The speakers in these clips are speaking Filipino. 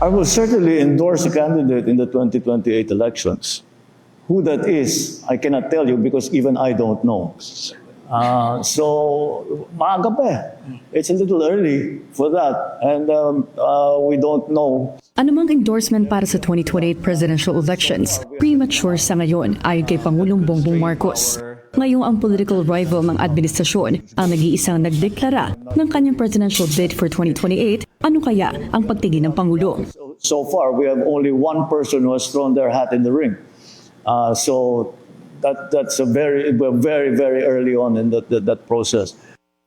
I will certainly endorse a candidate in the 2028 elections. Who that is, I cannot tell you because even I don't know. So, maaga pa eh. It's a little early for that. And we don't know. Anumang endorsement para sa 2028 presidential elections, premature sa ngayon ayon kay Pangulong Bongbong Marcos. Ngayong ang political rival ng administrasyon ang nag-iisang nagdeklara ng kanyang presidential bid for 2028, ano kaya ang pagtingin ng Pangulo? So far, we have only one person who has thrown their hat in the ring. So that's we're very early on in that process.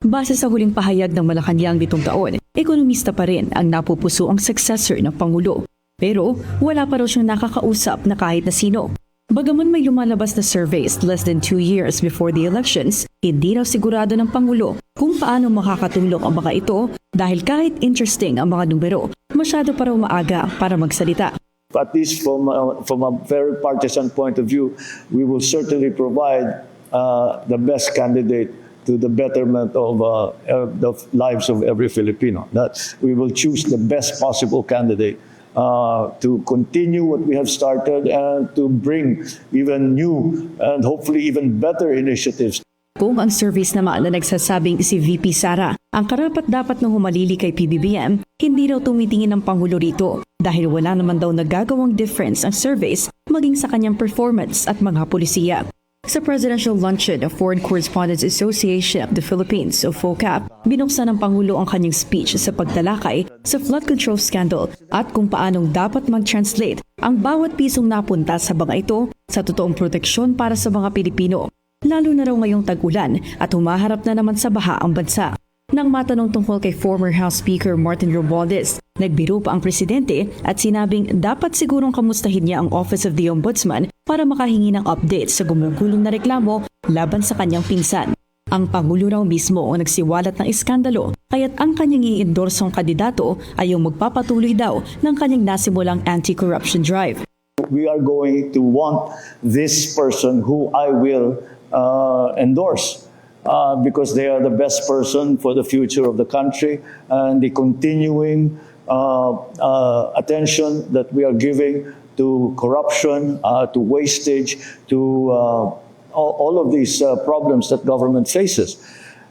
Base sa huling pahayag ng Malacanang nitong taon, ekonomista pa rin ang napupuso ang successor ng Pangulo. Pero wala pa raw siyang nakakausap na kahit na sino. Bagaman may lumalabas na surveys less than 2 years before the elections, hindi raw sigurado ng Pangulo kung paano makakatulong ang mga ito dahil kahit interesting ang mga numero, masyado pa raw maaga para magsalita. At least from a very partisan point of view, we will certainly provide the best candidate to the betterment of the lives of every Filipino. That we will choose the best possible candidate to continue what we have started and to bring even new and hopefully even better initiatives. Kung ang service naman na nagsasabing si VP Sara ang karapat-dapat na humalili kay PBBM, hindi raw tumitingin ng Pangulo rito dahil wala naman daw nagagawang difference ang service maging sa kanyang performance at mga pulisiya. Sa Presidential Luncheon of Foreign Correspondents Association of the Philippines o FOCAP, binuksan ng Pangulo ang kanyang speech sa pagtalakay sa flood control scandal at kung paanong dapat mag-translate ang bawat pisong napunta sa banga ito sa totoong proteksyon para sa mga Pilipino. Lalo na raw ngayong tag-ulan at humaharap na naman sa baha ang bansa. Nang matanong tungkol kay former House Speaker Martin Romualdez, nagbiro pa ang presidente at sinabing dapat sigurong kamustahin niya ang Office of the Ombudsman para makahingi ng update sa gumugulong na reklamo laban sa kanyang pinsan. Ang Pangulo raw mismo ang nagsiwalat ng iskandalo kaya't ang kanyang i-endorsong kandidato ay yung magpapatuloy daw ng kanyang nasimulang anti-corruption drive. We are going to want this person who I will endorse. Because they are the best person for the future of the country and the continuing attention that we are giving to corruption, to wastage, to all of these problems that government faces.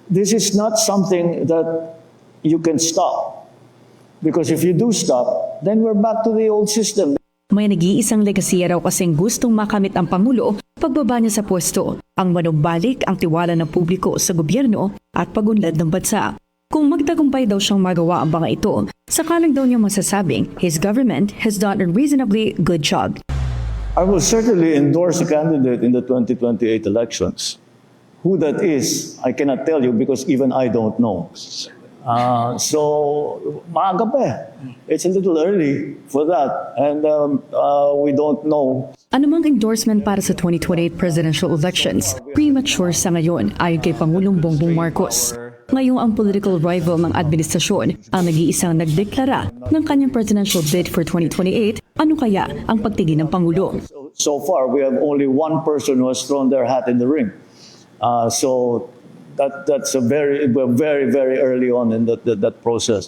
This is not something that you can stop. Because if you do stop, then we're back to the old system. May nag-iisang legasiya raw kasing gustong makamit ang Pangulo pagbaba niya sa pwesto, ang manumbalik ang tiwala ng publiko sa gobyerno at pagunlad ng bansa. Kung magtagumpay daw siyang magawa ang mga ito, sakalang daw niya masasabing his government has done a reasonably good job. I will certainly endorse a candidate in the 2028 elections. Who that is, I cannot tell you because even I don't know. So, maaga pa eh. It's a little early for that. And we don't know. Anumang endorsement para sa 2028 presidential elections, premature sa ngayon ayon kay Pangulong Bongbong Marcos. Ngayong ang political rival ng administrasyon ang nag-iisang nagdeklara ng kanyang presidential bid for 2028, ano kaya ang pagtingin ng Pangulo? So far, we have only one person who has thrown their hat in the ring. So, that's we're very early on in that process.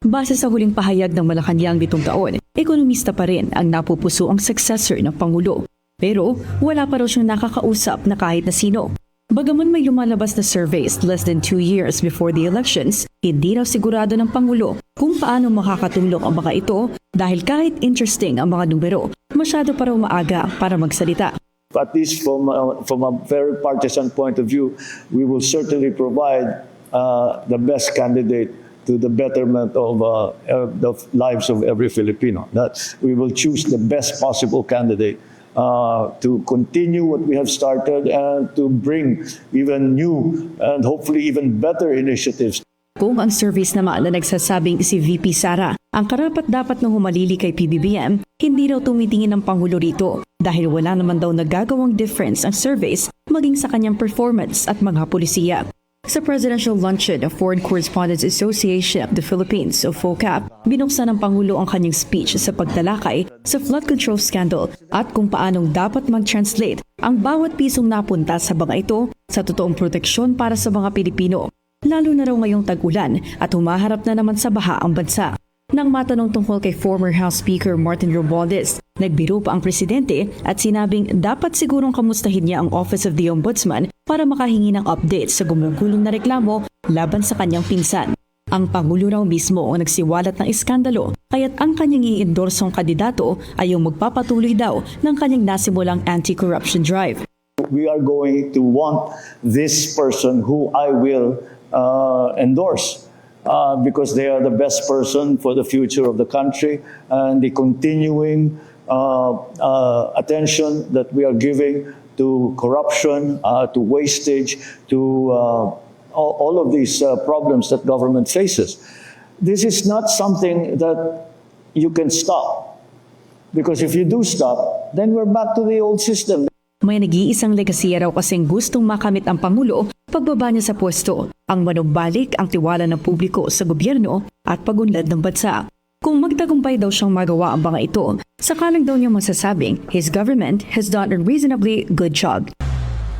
Base sa huling pahayag ng Malacanang nitong taon, ekonomista pa rin ang napupuso ang successor ng Pangulo. Pero wala pa raw siyang nakakausap na kahit na sino. Bagaman may lumalabas na surveys less than 2 years before the elections, hindi raw sigurado ng Pangulo kung paano makakatulong ang mga ito dahil kahit interesting ang mga numero, masyado pa raw maaga para magsalita. At least from a very partisan point of view, we will certainly provide the best candidate to the betterment of the lives of every Filipino. That we will choose the best possible candidate to continue what we have started and to bring even new and hopefully even better initiatives. Kung ang service naman na nagsasabing si VP Sara ang karapat-dapat na humalili kay PBBM, hindi raw tumitingin ng Pangulo rito dahil wala naman daw nagagawang difference ang surveys maging sa kanyang performance at mga pulisiya. Sa Presidential Luncheon of Foreign Correspondents Association of the Philippines o FOCAP, binuksan ng Pangulo ang kanyang speech sa pagtalakay sa flood control scandal at kung paanong dapat mag-translate ang bawat pisong napunta sa banga ito sa totoong proteksyon para sa mga Pilipino. Lalo na raw ngayong tag-ulan at humaharap na naman sa baha ang bansa. Nang matanong tungkol kay former House Speaker Martin Romualdez, nagbiro pa ang presidente at sinabing dapat sigurong kamustahin niya ang Office of the Ombudsman para makahingi ng update sa gumugulong na reklamo laban sa kanyang pinsan. Ang Pangulo raw mismo ang nagsiwalat ng iskandalo, kaya't ang kanyang i-endorsong kandidato ay yung magpapatuloy daw ng kanyang nasimulang anti-corruption drive. We are going to want this person who I will endorse. Because they are the best person for the future of the country and the continuing attention that we are giving to corruption, to wastage, to all of these problems that government faces. This is not something that you can stop. Because if you do stop, then we're back to the old system. May nag-iisang legasiya raw kasing gustong makamit ang Pangulo pagbaba niya sa pwesto, ang manumbalik ang tiwala ng publiko sa gobyerno at pagunlad ng bansa. Kung magtagumpay daw siyang magawa ang mga ito, sakalang daw niya masasabing his government has done a reasonably good job.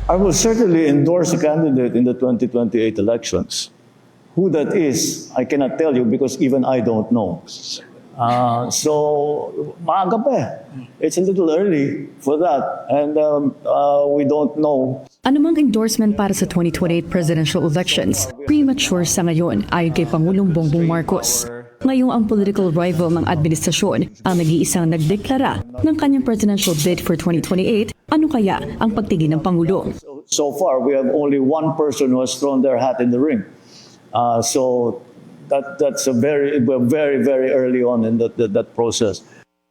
I will certainly endorse a candidate in the 2028 elections. Who that is, I cannot tell you because even I don't know. So, maaga pa eh. It's a little early for that. And we don't know. Anumang endorsement para sa 2028 presidential elections, premature sa ngayon ayon kay Pangulong Bongbong Marcos. Ngayong ang political rival ng administrasyon ang nag-iisang nagdeklara ng kanyang presidential bid for 2028, ano kaya ang pagtingin ng Pangulo? So far, we have only one person who has thrown their hat in the ring. So that's we're very, very early on in that process.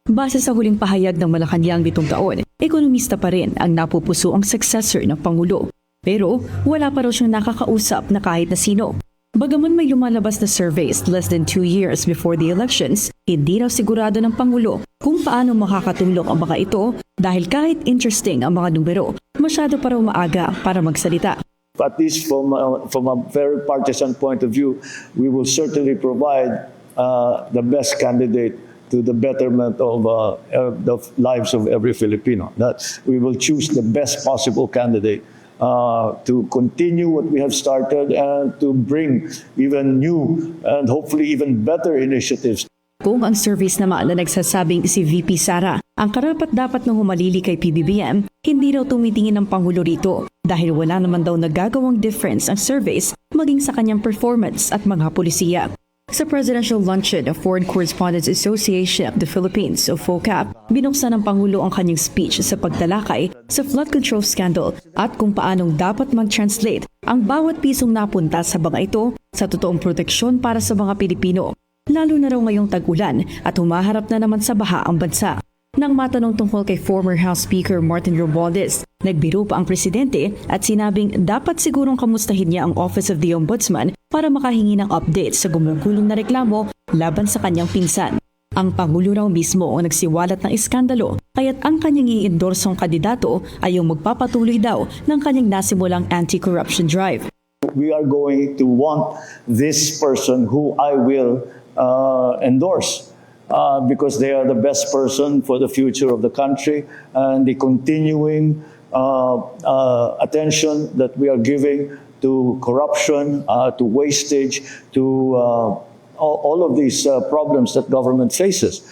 Base sa huling pahayag ng Malacanang nitong taon, ekonomista pa rin ang napupuso ang successor ng Pangulo. Pero wala pa raw siyang nakakausap na kahit na sino. Bagaman may lumalabas na surveys less than 2 years before the elections, hindi raw sigurado ng Pangulo kung paano makakatulong ang mga ito dahil kahit interesting ang mga numero, masyado pa raw maaga para magsalita. At least from a very partisan point of view, we will certainly provide the best candidate to the betterment of the lives of every Filipino. That we will choose the best possible candidate to continue what we have started and to bring even new and hopefully even better initiatives. Kung ang surveys naman na nagsasabing si VP Sara ang karapat-dapat na humalili kay PBBM, hindi raw tumitingin ng Pangulo rito dahil wala naman daw nagagawang difference ang surveys maging sa kanyang performance at mga pulisiya. Sa Presidential Luncheon of Foreign Correspondents Association of the Philippines o FOCAP, binuksan ng Pangulo ang kanyang speech sa pagtalakay sa flood control scandal at kung paanong dapat mag-translate ang bawat pisong napunta sa mga ito sa totoong proteksyon para sa mga Pilipino, lalo na raw ngayong tag-ulan at humaharap na naman sa baha ang bansa. Nang matanong tungkol kay former House Speaker Martin Romualdez, nagbiro pa ang presidente at sinabing dapat sigurong kamustahin niya ang Office of the Ombudsman para makahingi ng update sa gumugulong na reklamo laban sa kanyang pinsan. Ang Pangulo raw mismo ang nagsiwalat ng iskandalo, kaya't ang kanyang i-endorsong kandidato ay yung magpapatuloy daw ng kanyang nasimulang anti-corruption drive. We are going to want this person who I will endorse. Because they are the best person for the future of the country and the continuing attention that we are giving to corruption, to wastage, to all of these problems that government faces.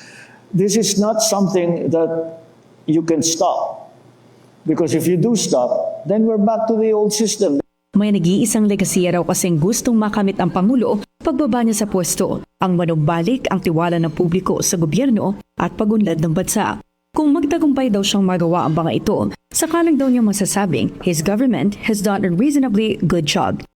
This is not something that you can stop. Because if you do stop, then we're back to the old system. May nag-iisang legasiya raw kasing gustong makamit ang Pangulo pagbaba niya sa pwesto, ang manumbalik ang tiwala ng publiko sa gobyerno at pagunlad ng bansa. Kung magtagumpay daw siyang magawa ang mga ito, sakalang daw niya masasabing his government has done a reasonably good job.